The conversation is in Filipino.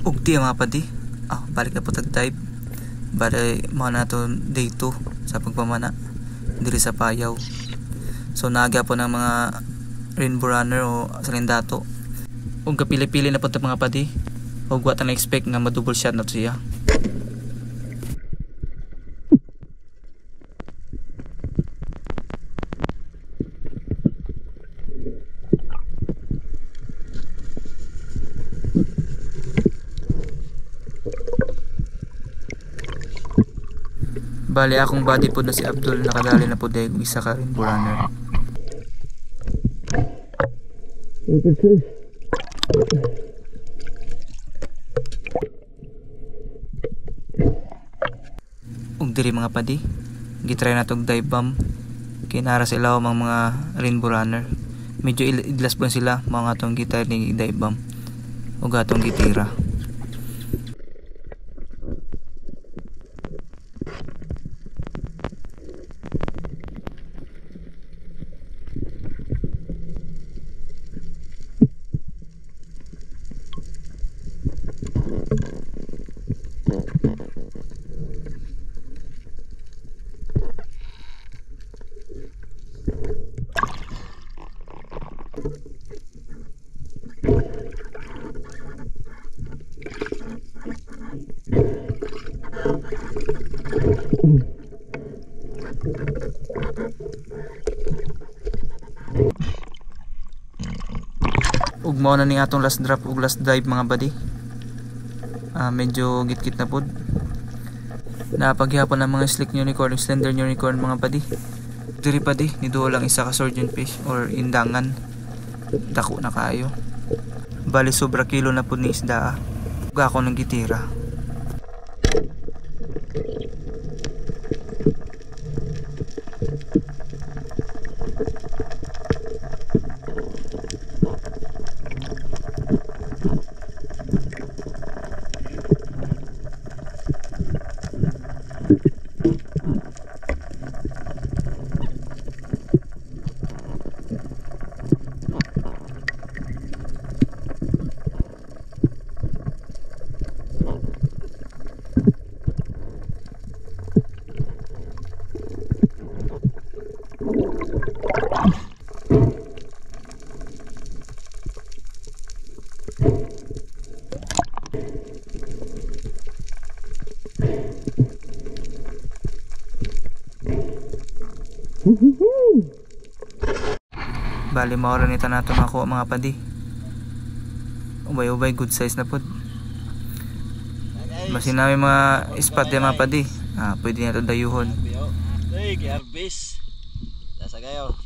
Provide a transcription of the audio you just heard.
Ugti mga padi. Balik na po tag-dive. Balik mga nato day 2 sa pagpamana diri sa Payaw. So naga po ng mga rainbow runner o salindato. Ug kapili-pili na po ta mga padi. Ug wa ta na expect nga ma-double shot na to siya. Bali akong body po na si Abdul nakadali na po dahil isa ka rainbow runner. Ug diri mga padi, gitry na tog dive bomb. Kinara sila mga rainbow runner. Medyo idlas po sila mga atong gitry ni dive bomb. Ug atong gitira. Ug mao na ning atong last drop ug last dive mga buddy. Medyo git-git na pud. Napaghihapon ang mga slick unicorn, slender unicorn mga buddy. Diri pa di niduo lang isa ka surgeon fish or indangan. Dako na kaayo. Bali sobra kilo na pud ni isda. Ug ako nang gitira. Bali maura nito nato makuha mga padi. Ubay-ubay good size na pod. Masin namin mga spot din mga padi. Pwede na ito dayuhon. Hey, garbis. Nasa kayo.